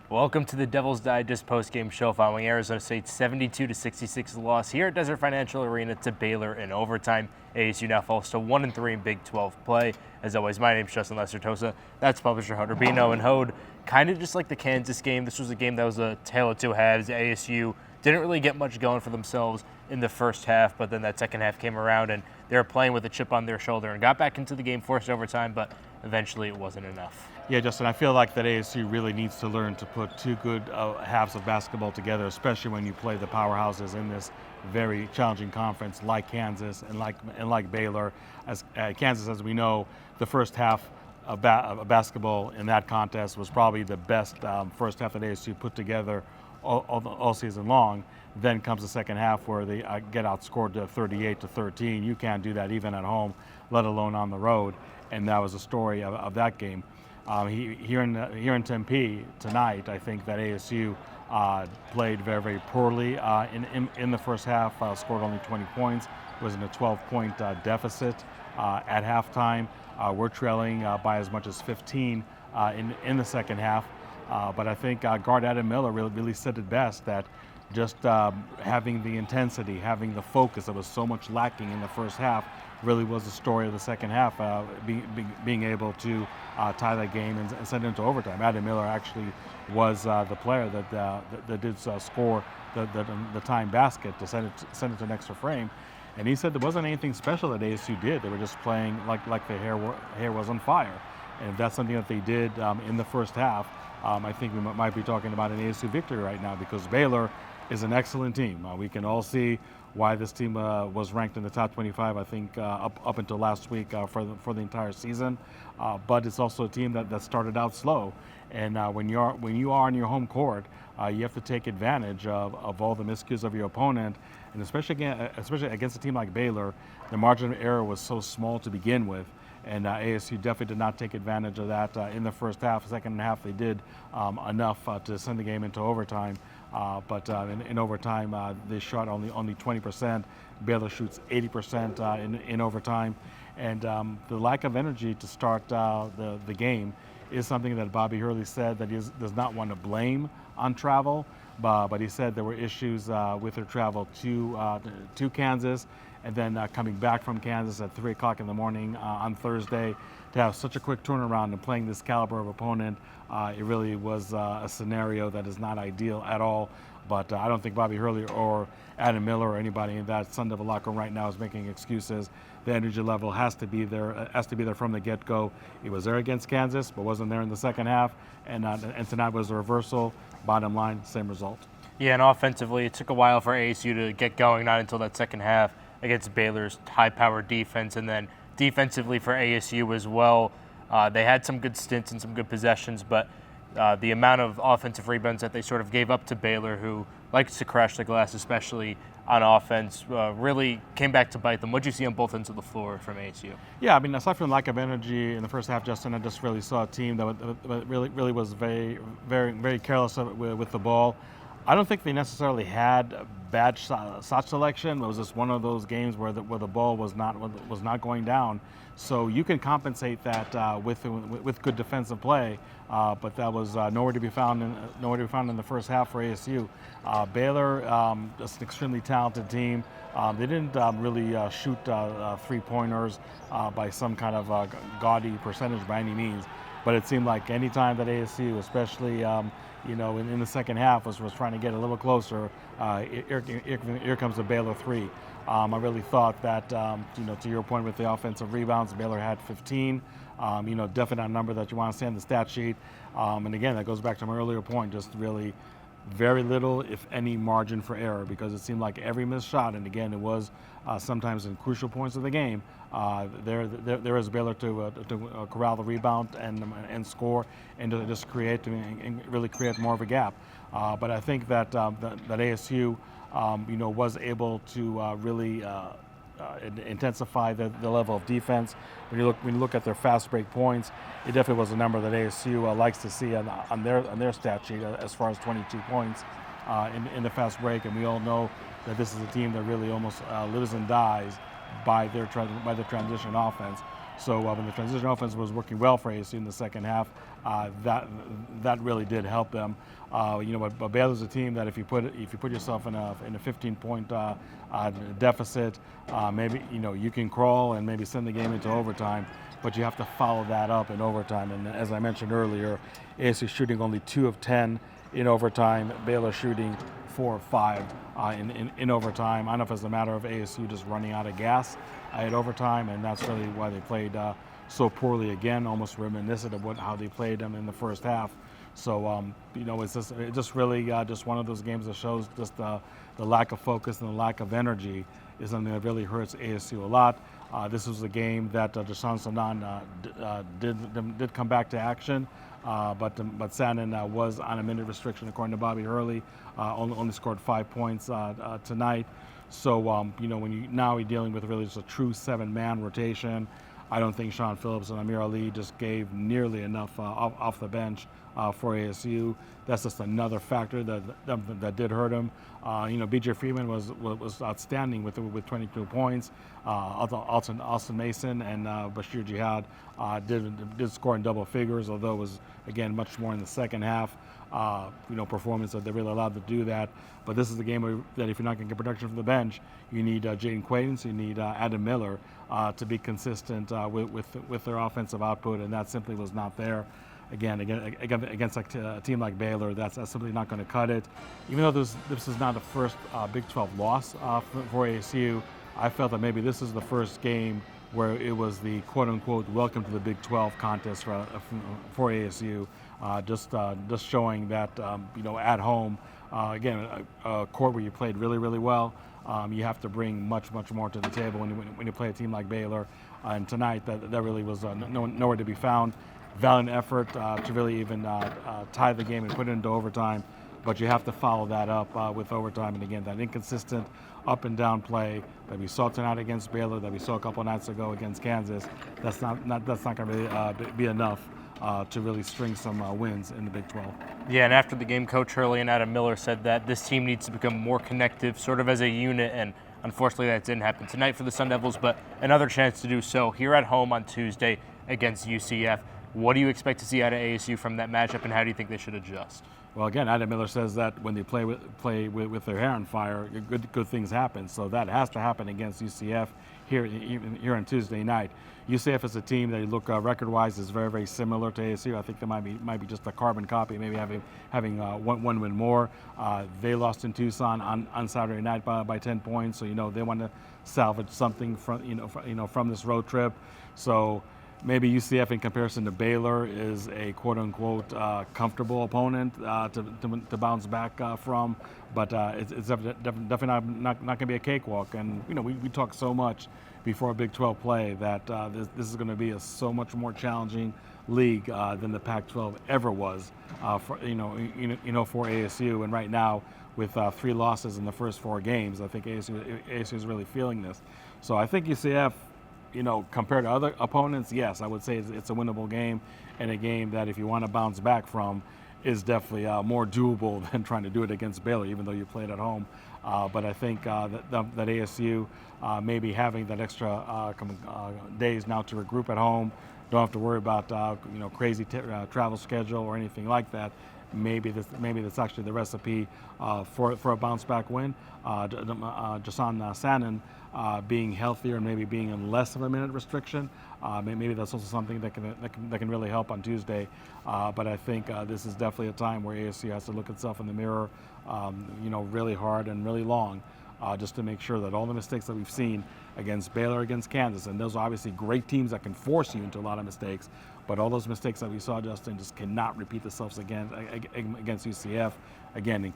Welcome to the Devil's Digest postgame show following Arizona State's 72-66 loss here at Desert Financial Arena to Baylor in overtime. ASU now falls to 1-3 in Big 12 play. As always, my name's Justin Lester-Tosa. That's publisher Hunter Bino, and Hode. Kind of just like the Kansas game, this was a game that was a tale of two halves. ASU didn't really get much going for themselves in the first half, but then that second half came around and they were playing with a chip on their shoulder and got back into the game, forced overtime, but eventually it wasn't enough. Yeah, Justin, I feel like that ASU really needs to learn to put two good halves of basketball together, especially when you play the powerhouses in this very challenging conference like Kansas and like Baylor. As Kansas, as we know, the first half of basketball in that contest was probably the best first half that ASU put together all season long. Then comes the second half where they get outscored to 38-13. You can't do that even at home, let alone on the road. And that was the story of that game. Here in Tempe tonight, I think that ASU played very, very poorly in the first half, scored only 20 points, was in a 12-point deficit at halftime. We're trailing by as much as 15 in the second half. But I think guard Adam Miller really said it best, that just having the intensity, having the focus that was so much lacking in the first half really was the story of the second half, being able to tie that game and send it into overtime. Adam Miller actually was the player that did score the tying basket to send it to an extra frame. And he said there wasn't anything special that ASU did. They were just playing like the hair was on fire. And if that's something that they did in the first half, I think we might be talking about an ASU victory right now, because Baylor is an excellent team. We can all see why this team was ranked in the top 25, I think, up until last week for the entire season. But it's also a team that started out slow. And when you are on your home court, you have to take advantage of all the miscues of your opponent. And especially against a team like Baylor, the margin of error was so small to begin with. And ASU definitely did not take advantage of that in the first half. Second half, they did enough to send the game into overtime. But in overtime, they shot only 20%. Baylor shoots 80% in overtime. And the lack of energy to start the game is something that Bobby Hurley said that he does not want to blame on travel. But he said there were issues with their travel to Kansas, and then coming back from Kansas at 3 o'clock in the morning on Thursday, to have such a quick turnaround and playing this caliber of opponent. It really was a scenario that is not ideal at all. But I don't think Bobby Hurley or Adam Miller or anybody in that Sun Devil locker room right now is making excuses. The energy level has to be there from the get-go. It was there against Kansas, but wasn't there in the second half. And tonight was a reversal. Bottom line, same result. Yeah, and offensively, it took a while for ASU to get going, not until that second half against Baylor's high-powered defense. And then defensively for ASU as well, they had some good stints and some good possessions, but the amount of offensive rebounds that they sort of gave up to Baylor, who likes to crash the glass, especially on offense, really came back to bite them. What did you see on both ends of the floor from ASU? Yeah, I mean, aside from lack of energy in the first half, Justin, I just really saw a team that really was very, very, very careless with the ball. I don't think they necessarily had bad shot selection. It was just one of those games where the ball was not going down. So you can compensate that with good defensive play, but that was nowhere to be found in the first half for ASU. Baylor, just an extremely talented team. They didn't really shoot three-pointers by some kind of gaudy percentage by any means, but it seemed like any time that ASU, especially in the second half, was trying to get a little closer, here comes the Baylor three. I really thought that, to your point with the offensive rebounds, Baylor had 15. Definitely not a number that you want to see on the stat sheet. And again, that goes back to my earlier point, just really very little, if any, margin for error, because it seemed like every missed shot, and again, it was sometimes in crucial points of the game, there is Baylor to corral the rebound and score, and to just and really create more of a gap. But I think that ASU, was able to really intensify the level of defense. When you look at their fast break points, it definitely was a number that ASU likes to see on their stat sheet as far as 22 points. in the fast break, and we all know that this is a team that really almost lives and dies by their transition offense. So when the transition offense was working well for ASU in the second half, that really did help them. But Baylor's a team that if you put yourself in a 15-point deficit, maybe you can crawl and maybe send the game into overtime, but you have to follow that up in overtime. And as I mentioned earlier, ASU shooting only 2 of 10 in overtime. Baylor shooting 4 of 5 in overtime. I don't know if it's a matter of ASU just running out of gas at overtime, and that's really why they played so poorly again, almost reminiscent of how they played them in the first half. So it's just really just one of those games that shows just the lack of focus and the lack of energy is something that really hurts ASU a lot. This was a game that Deshaun Sanan did come back to action, but Sanan was on a minute restriction according to Bobby Hurley. Only scored 5 points tonight. So when you're dealing with really just a true 7-man rotation, I don't think Sean Phillips and Amir Ali just gave nearly enough off the bench for ASU. That's just another factor that did hurt him. B.J. Freeman was outstanding with 22 points. Austin Mason and Bashir Jihad did score in double figures, although it was again much more in the second half. Performance that they really allowed to do that. But this is a game that if you're not going to get production from the bench, you need Jaden Quaidance, you need Adam Miller to be consistent with their offensive output, and that simply was not there. Again, against a team like Baylor, that's simply not going to cut it. Even though this is not the first Big 12 loss for ASU, I felt that maybe this is the first game where it was the quote-unquote welcome to the Big 12 contest for ASU. Just showing that at home, again, a court where you played really, really well. You have to bring much more to the table when you play a team like Baylor. And tonight, that really was nowhere to be found. Valiant effort to really even tie the game and put it into overtime, but you have to follow that up with overtime. And again, that inconsistent up and down play that we saw tonight against Baylor, that we saw a couple nights ago against Kansas, that's not going to really be enough to really string some wins in the Big 12. Yeah, and after the game, Coach Hurley and Adam Miller said that this team needs to become more connective, sort of as a unit, and unfortunately that didn't happen tonight for the Sun Devils, but another chance to do so here at home on Tuesday against UCF. What do you expect to see out of ASU from that matchup, and how do you think they should adjust? Well, again, Adam Miller says that when they play with their hair on fire, good things happen. So that has to happen against UCF here on Tuesday night. UCF is a team that you look record-wise is very, very similar to ASU. I think they might be just a carbon copy, maybe having one win more. They lost in Tucson on Saturday night by 10 points. So they want to salvage something from this road trip. So maybe UCF, in comparison to Baylor, is a quote-unquote comfortable opponent to bounce back from, but it's definitely not going to be a cakewalk. And we talk so much before Big 12 play that this is going to be a so much more challenging league than the Pac-12 ever was for ASU. And right now, with 3 losses in the first 4 games, I think ASU is really feeling this. So I think UCF, compared to other opponents, yes, I would say it's a winnable game, and a game that if you want to bounce back from is definitely more doable than trying to do it against Baylor, even though you played at home. But I think that ASU maybe having that extra days now to regroup at home, don't have to worry about crazy travel schedule or anything like that. Maybe that's actually the recipe for a bounce back win. Deshaun Sanan being healthier and maybe being in less of a minute restriction, maybe that's also something that can really help on Tuesday. But I think this is definitely a time where ASU has to look itself in the mirror, really hard and really long, just to make sure that all the mistakes that we've seen against Baylor, against Kansas, and those are obviously great teams that can force you into a lot of mistakes, but all those mistakes that we saw, Justin, just cannot repeat themselves again against UCF. Again,